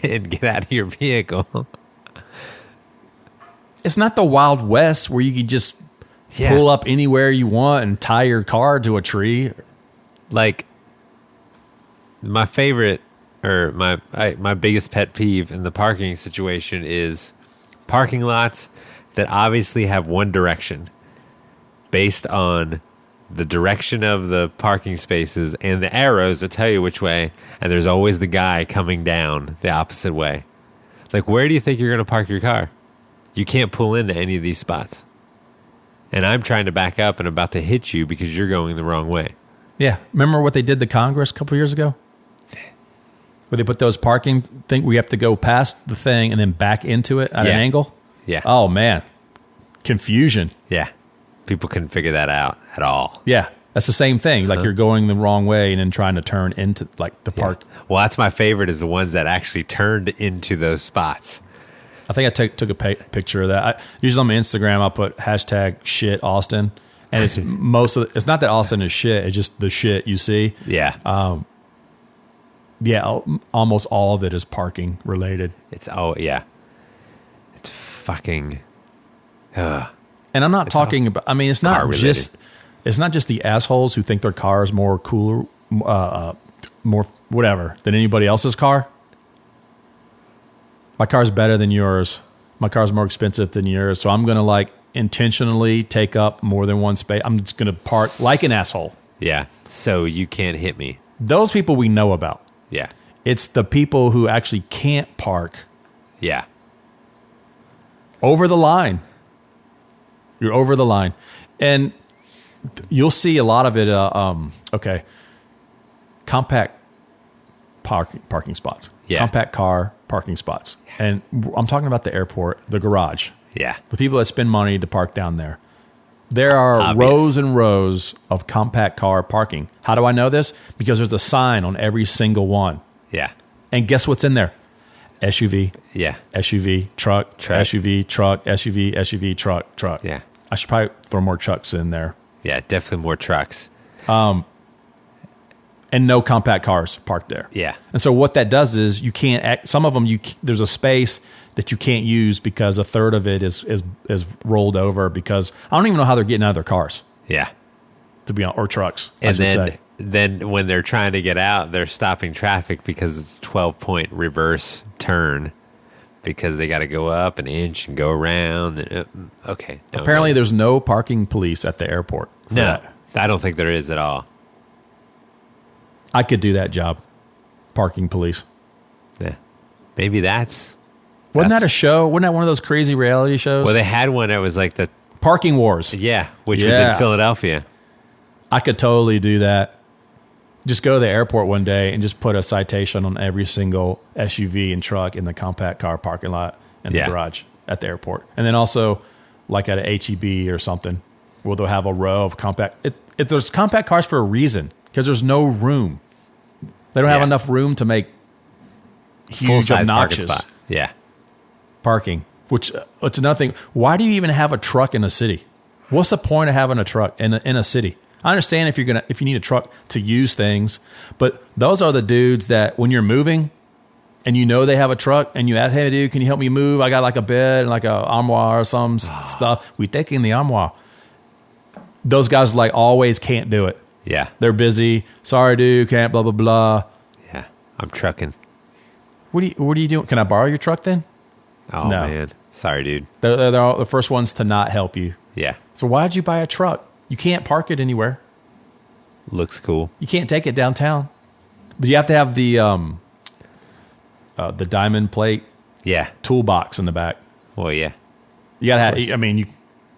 and get out of your vehicle, it's not the Wild West where you can just pull up anywhere you want and tie your car to a tree. Like, my favorite, or my biggest pet peeve in the parking situation is parking lots that obviously have one direction based on the direction of the parking spaces and the arrows that tell you which way, and there's always the guy coming down the opposite way. Like, where do you think you're going to park your car? You can't pull into any of these spots. And I'm trying to back up and about to hit you because you're going the wrong way. Yeah. Remember what they did to Congress a couple years ago? Where they put those parking thing where you have to go past the thing and then back into it at an angle? Yeah. Oh, man. Confusion. Yeah. People couldn't figure that out at all. Yeah. That's the same thing. Like you're going the wrong way and then trying to turn into like the park. Well, that's my favorite, is the ones that actually turned into those spots. I think I took a picture of that. Usually on my Instagram, I'll put hashtag shit Austin. And it's it's not that Austin is shit. It's just the shit you see. Yeah. Almost all of it is parking related. It's fucking. And I'm not talking about. I mean, it's not just the assholes who think their car is more cooler, more whatever than anybody else's car. My car's better than yours. My car's more expensive than yours, so I'm gonna like intentionally take up more than one space. I'm just gonna park like an asshole. Yeah. So you can't hit me. Those people we know about. Yeah. It's the people who actually can't park. Yeah. Over the line. You're over the line. And you'll see a lot of it. Compact parking spots. Yeah. Compact car parking spots. And I'm talking about the airport, the garage. Yeah. The people that spend money to park down there. There are rows and rows of compact car parking. How do I know this? Because there's a sign on every single one. Yeah. And guess what's in there? SUV. Yeah. SUV, truck, SUV, truck, SUV, SUV, truck. Yeah. I should probably throw more trucks in there. Yeah, definitely more trucks. And no compact cars parked there. Yeah. And so what that does is you can't, some of them, there's a space that you can't use because a third of it is rolled over because I don't even know how they're getting out of their cars. Yeah. To be honest, or trucks, and then when they're trying to get out, they're stopping traffic because it's a 12-point reverse turn because they got to go up an inch and go around. And, okay. No, apparently there's no parking police at the airport. No, I don't think there is at all. I could do that job. Parking police. Yeah. Maybe Wasn't that a show? Wasn't that one of those crazy reality shows? Well, they had one that was like the Parking Wars. Yeah, which was in Philadelphia. I could totally do that. Just go to the airport one day and just put a citation on every single SUV and truck in the compact car parking lot in the garage at the airport. And then also like at a HEB or something where they'll have a row of compact. If there's compact cars for a reason because there's no room. They don't have enough room to make huge obnoxious parking spot. Yeah. Parking, which it's another thing. Why do you even have a truck in a city? What's the point of having a truck in a city? I understand if you need a truck to use things, but those are the dudes that when you're moving and you know they have a truck and you ask, hey dude, can you help me move? I got like a bed and like a armoire or some stuff. We take in the armoire. Those guys like always can't do it. Yeah. They're busy. Sorry dude, can't blah, blah, blah. Yeah. I'm trucking. What are you doing? Can I borrow your truck then? Oh no. Man. Sorry dude. They're all the first ones to not help you. Yeah. So why'd you buy a truck? You can't park it anywhere. Looks cool. You can't take it downtown, but you have to have the diamond plate. Yeah. Toolbox in the back. Well, yeah. You gotta have. I mean,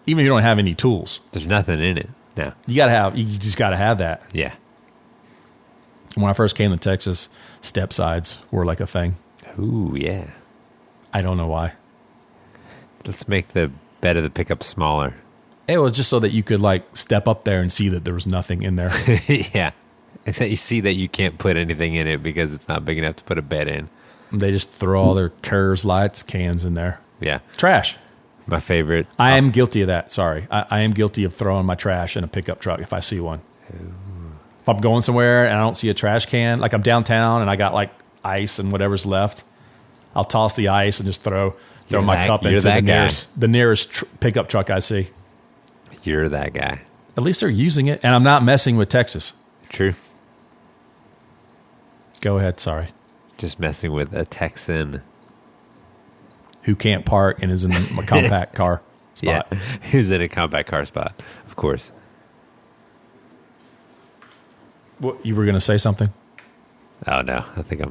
even if you don't have any tools, there's nothing in it. No. You gotta have. You just gotta have that. Yeah. When I first came to Texas, step sides were like a thing. Ooh, yeah. I don't know why. Let's make the bed of the pickup smaller. It was just so that you could like step up there and see that there was nothing in there. Yeah. And that you see that you can't put anything in it because it's not big enough to put a bed in. They just throw all their curves, lights, cans in there. Yeah. Trash. My favorite. I am guilty of that. Sorry. I am guilty of throwing my trash in a pickup truck if I see one. Ooh. If I'm going somewhere and I don't see a trash can, like I'm downtown and I got like ice and whatever's left, I'll toss the ice and just throw my cup into the nearest pickup truck I see. You're that guy. At least they're using it, and I'm not messing with Texas. True. Go ahead, sorry. Just messing with a Texan. Who can't park and is in a compact car spot. Yeah, who's in a compact car spot, of course. What, you were going to say something? Oh, no. I think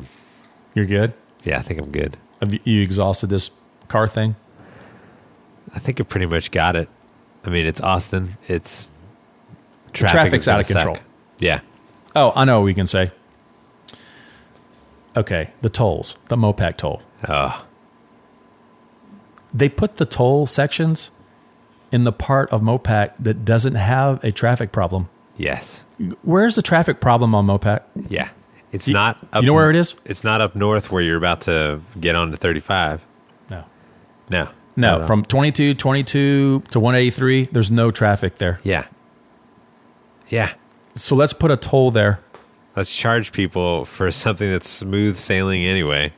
You're good? Yeah, I think I'm good. Have you exhausted this car thing? I think I pretty much got it. I mean, it's Austin. It's... Traffic's out of control. Yeah. Oh, I know what we can say. Okay, the tolls. The Mopac toll. Oh. They put the toll sections in the part of Mopac that doesn't have a traffic problem. Yes. Where's the traffic problem on Mopac? Yeah. It's not up... You know where it is? It's not up north where you're about to get on to 35. No. From 22 to 183, there's no traffic there. Yeah. Yeah. So let's put a toll there. Let's charge people for something that's smooth sailing anyway.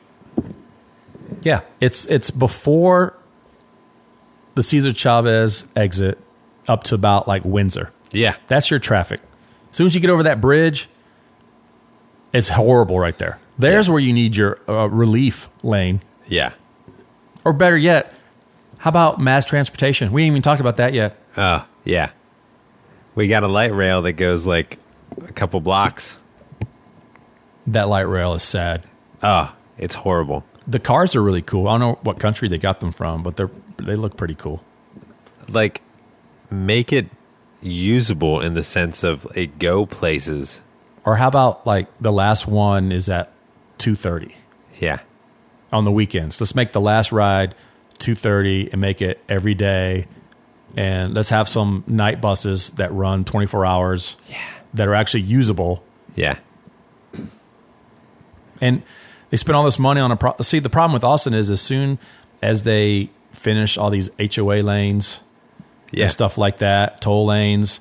Yeah. It's before the Cesar Chavez exit up to about like Windsor. Yeah. That's your traffic. As soon as you get over that bridge, it's horrible right there. There's where you need your relief lane. Yeah. Or better yet, how about mass transportation? We ain't even talked about that yet. Oh, yeah. We got a light rail that goes like a couple blocks. That light rail is sad. Oh, it's horrible. The cars are really cool. I don't know what country they got them from, but they look pretty cool. Like, make it usable in the sense of it go places. Or how about like the last one is at 2:30? Yeah. On the weekends. Let's make the last ride 2:30 and make it every day. And let's have some night buses that run 24 hours that are actually usable. Yeah. And they spend all this money on see, the problem with Austin is as soon as they finish all these HOA lanes and stuff like that, toll lanes,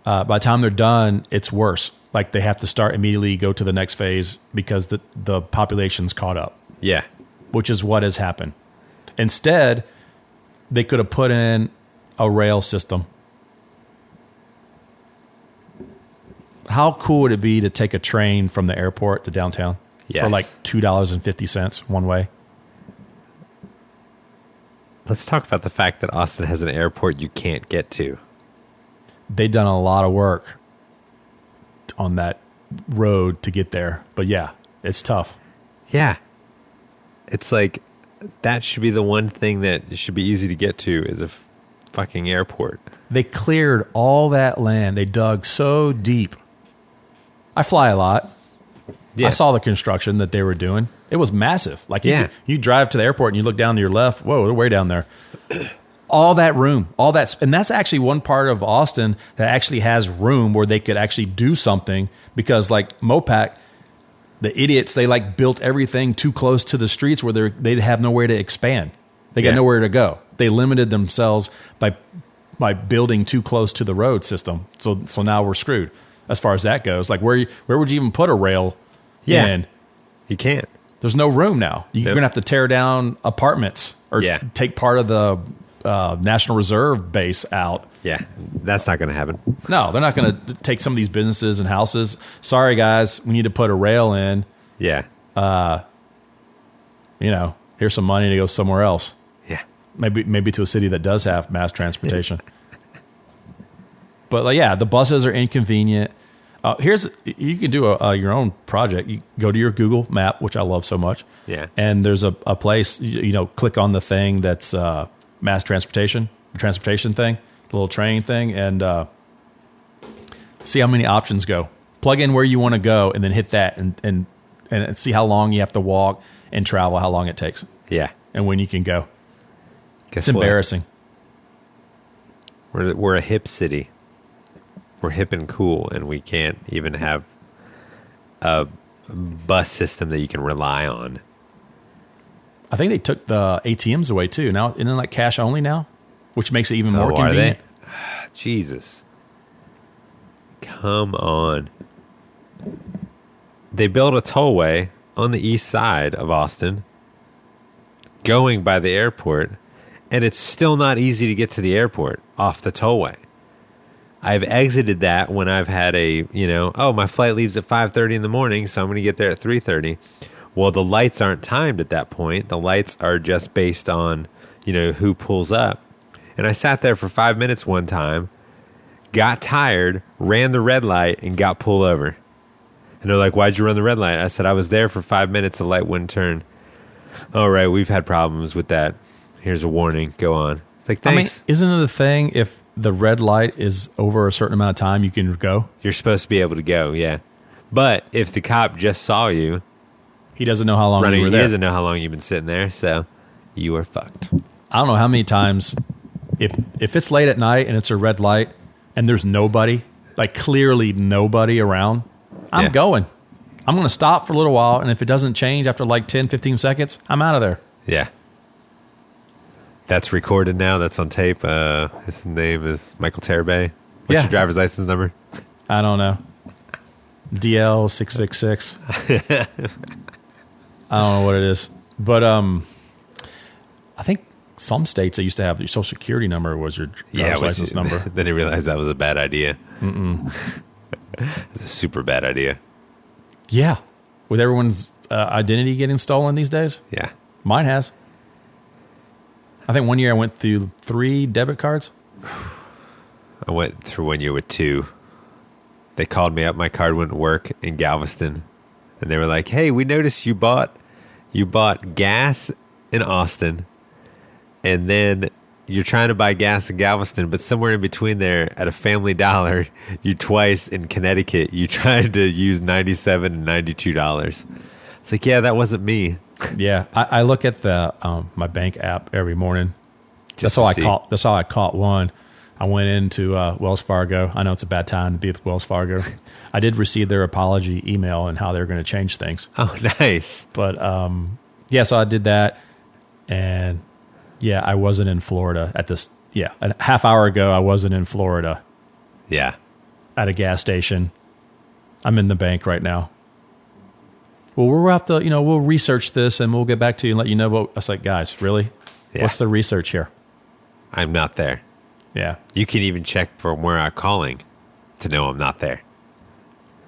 by the time they're done, it's worse. Like they have to start immediately, go to the next phase because the population's caught up. Yeah. Which is what has happened. Instead, they could have put in a rail system. How cool would it be to take a train from the airport to downtown for like $2.50 one way? Let's talk about the fact that Austin has an airport you can't get to. They've done a lot of work on that road to get there. But yeah, it's tough. Yeah. It's like that should be the one thing that should be easy to get to is a fucking airport. They cleared all that land. They dug so deep. I fly a lot. Yeah. I saw the construction that they were doing. It was massive. Like you drive to the airport and you look down to your left. Whoa, they're way down there. All that room, and that's actually one part of Austin that actually has room where they could actually do something because like Mopac, the idiots, they like built everything too close to the streets where they'd have nowhere to expand. They got nowhere to go. They limited themselves by building too close to the road system. So now we're screwed as far as that goes. Like where would you even put a rail in? You can't. There's no room now. You're going to have to tear down apartments or take part of the National Reserve base out. Yeah, that's not going to happen. No, they're not going to take some of these businesses and houses. Sorry, guys, we need to put a rail in. Yeah. Here's some money to go somewhere else. Yeah. Maybe to a city that does have mass transportation. But the buses are inconvenient. You can do your own project. You go to your Google map, which I love so much. Yeah. And there's a place, click on the thing that's mass transportation thing, the little train thing, and see how many options go. Plug in where you want to go and then hit that and see how long you have to walk and travel, how long it takes. Yeah. And when you can go. It's embarrassing. We're a hip city. We're hip and cool, and we can't even have a bus system that you can rely on. I think they took the ATMs away too. Now, isn't it like cash only now? Which makes it even more convenient. Are they? Jesus. Come on. they built a tollway on the east side of Austin going by the airport, and it's still not easy to get to the airport off the tollway. I've exited that when I've had my flight leaves at 5:30 in the morning, so I'm going to get there at 3:30. Well, the lights aren't timed at that point. The lights are just based on, who pulls up. And I sat there for 5 minutes one time, got tired, ran the red light, and got pulled over. And they're like, "Why'd you run the red light?" I said, "I was there for 5 minutes. The light wouldn't turn." "All right, we've had problems with that. Here's a warning. Go on." It's like, thanks. Isn't it a thing if the red light is over a certain amount of time, you can go? You're supposed to be able to go, yeah. But if the cop just saw you, he doesn't know how long you were there. He doesn't know how long you've been sitting there, so you are fucked. I don't know how many times, if it's late at night and it's a red light and there's nobody, like clearly nobody around, I'm going. I'm going to stop for a little while, and if it doesn't change after like 10, 15 seconds, I'm out of there. Yeah. That's recorded now. That's on tape. His name is Michael Terabay. What's your driver's license number? I don't know. DL 666. I don't know what it is, but I think some states they used to have your social security number was your driver's license number. Then he realized that was a bad idea. It's a super bad idea. Yeah, with everyone's identity getting stolen these days. Yeah, mine has. I think one year I went through 3 debit cards. I went through one year with 2. They called me up. My card wouldn't work in Galveston. And they were like, "Hey, we noticed you bought gas in Austin. And then you're trying to buy gas in Galveston. But somewhere in between there at a Family Dollar, you twice in Connecticut, you tried to use $97 and $92. It's like, yeah, that wasn't me. Yeah, I look at the my bank app every morning. That's how I caught one. I went into Wells Fargo. I know it's a bad time to be with Wells Fargo. I did receive their apology email and how they're going to change things. Oh, nice. But so I did that, and I wasn't in Florida at this. Yeah, a half hour ago I wasn't in Florida. Yeah, at a gas station. I'm in the bank right now. Well, we'll have to, we'll research this and we'll get back to you and let you know what. I was like, guys, really? Yeah. What's the research here? I'm not there. Yeah. You can even check from where I'm calling to know I'm not there.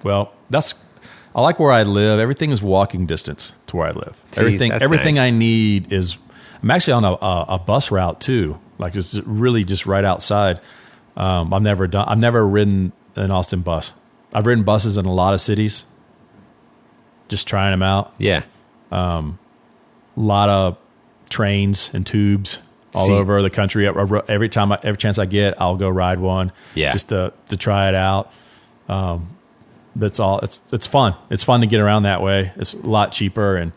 Well, I like where I live. Everything is walking distance to where I live. See, everything nice. I need is, I'm actually on a bus route too. Like it's really just right outside. I've never ridden an Austin bus. I've ridden buses in a lot of cities. Just trying them out. Yeah. A lot of trains and tubes all over the country. Every chance I get, I'll go ride one. Yeah. Just to try it out. That's all. It's fun. It's fun to get around that way. It's a lot cheaper, and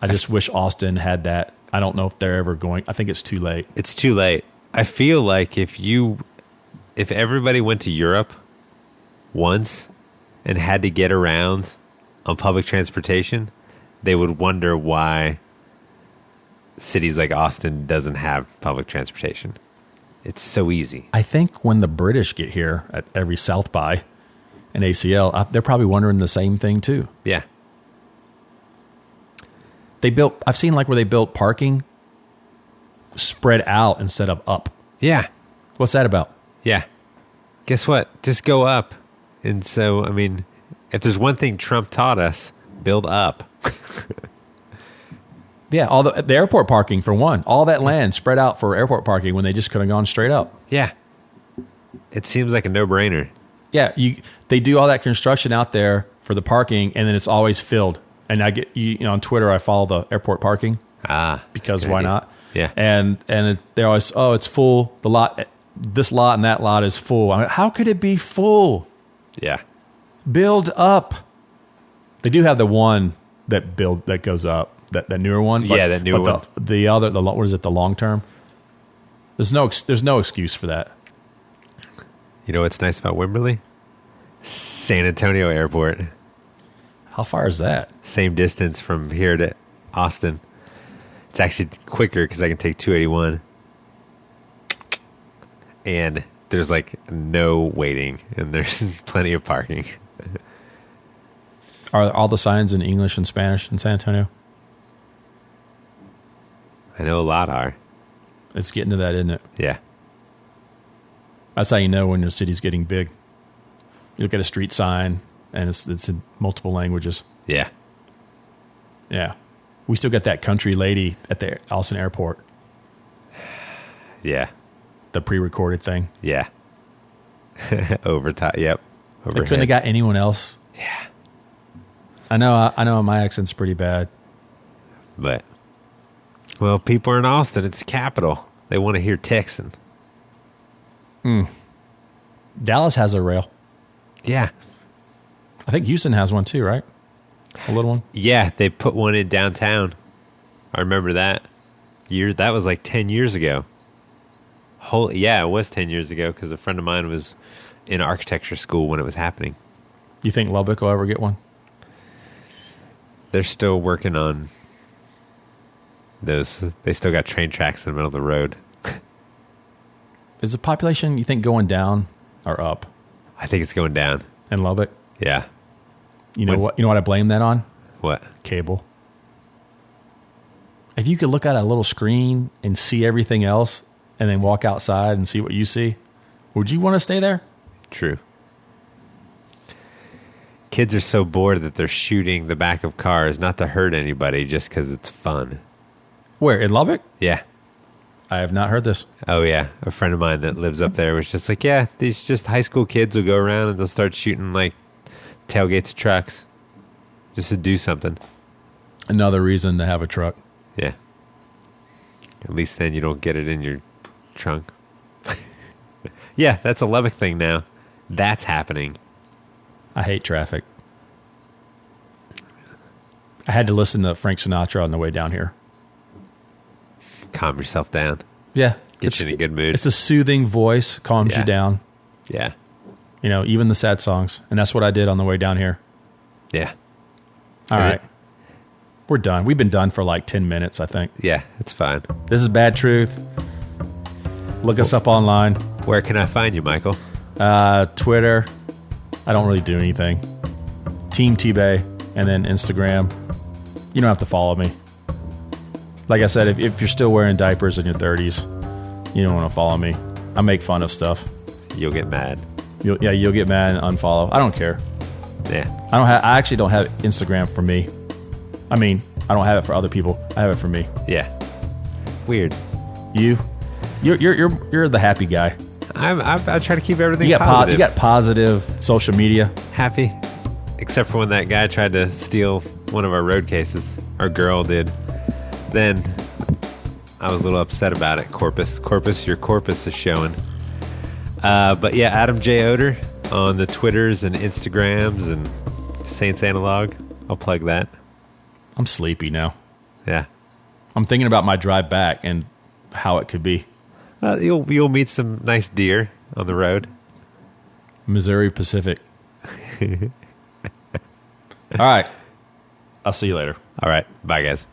I just wish Austin had that. I don't know if they're ever going. I think it's too late. It's too late. I feel like if everybody went to Europe once and had to get around on public transportation, they would wonder why cities like Austin doesn't have public transportation. It's so easy. I think when the British get here at every South by and ACL, they're probably wondering the same thing too. Yeah. I've seen like where they built parking spread out instead of up. Yeah. What's that about? Yeah. Guess what? Just go up. And so, I mean, if there's one thing Trump taught us, build up. Yeah, all the airport parking for one. All that land spread out for airport parking when they just could have gone straight up. Yeah. It seems like a no-brainer. Yeah, they do all that construction out there for the parking, and then it's always filled. And I get on Twitter, I follow the airport parking. Because why not? Yeah. And they're always, it's full. The lot, this lot and that lot is full. I mean, how could it be full? Yeah. Build up. They do have the one that goes up, that newer one. But, that newer one. The other, what is it? The long term. There's no excuse for that. You know what's nice about Wimberley? San Antonio Airport. How far is that? Same distance from here to Austin. It's actually quicker because I can take 281. And there's like no waiting, and there's plenty of parking. Are all the signs in English and Spanish in San Antonio? I know a lot are. It's getting to that, isn't it? Yeah. That's how you know when your city's getting big. You look at a street sign, and it's in multiple languages. Yeah. Yeah. We still got that country lady at the Austin airport. Yeah. The pre-recorded thing. Yeah. Overtime. Yep. They couldn't have got anyone else. Yeah. I know my accent's pretty bad. But, well, people are in Austin. It's the capital. They want to hear Texan. Dallas has a rail. Yeah. I think Houston has one too, right? A little one? Yeah, they put one in downtown. I remember that. That was like 10 years ago. Yeah, it was 10 years ago because a friend of mine was in architecture school when it was happening. You think Lubbock will ever get one? They're still working on those. They still got train tracks in the middle of the road. Is the population, you think, going down or up I think it's going down. in Lubbock? Yeah. You know what I blame that on? What? Cable. If you could look at a little screen and see everything else and then walk outside and see what you see, would you want to stay there? True. Kids are so bored that they're shooting the back of cars, not to hurt anybody, just because it's fun. Where, in Lubbock? Yeah. I have not heard this. Oh, yeah. A friend of mine that lives up there was just like, yeah, these just high school kids will go around and they'll start shooting like tailgates of trucks just to do something. Another reason to have a truck. Yeah. At least then you don't get it in your trunk. Yeah, that's a Lubbock thing now. That's happening. I hate traffic. I had to listen to Frank Sinatra on the way down here. Calm yourself down. Yeah. Get you in a good mood. It's a soothing voice, calms you down. Yeah. You know, even the sad songs. And that's what I did on the way down here. Yeah. All right. We're done. We've been done for like 10 minutes, I think. Yeah, it's fine. This is Bad Truth. Look us up online. Where can I find you, Michael? Twitter. I don't really do anything. Team T-Bay. And then Instagram. You don't have to follow me. Like I said, if you're still wearing diapers in your 30s, you don't want to follow me. I make fun of stuff. You'll get mad. You'll get mad and unfollow. I don't care. Yeah. I actually don't have Instagram for me. I mean, I don't have it for other people. I have it for me. Yeah. Weird. You're the happy guy. I try to keep everything you positive. You got positive social media. Happy. Except for when that guy tried to steal one of our road cases. Our girl did. Then I was a little upset about it. Corpus, your corpus is showing. But yeah, Adam J. Oder on the Twitters and Instagrams and Saints Analog. I'll plug that. I'm sleepy now. Yeah. I'm thinking about my drive back and how it could be. You'll meet some nice deer on the road. Missouri Pacific. All right. I'll see you later. All right. Bye, guys.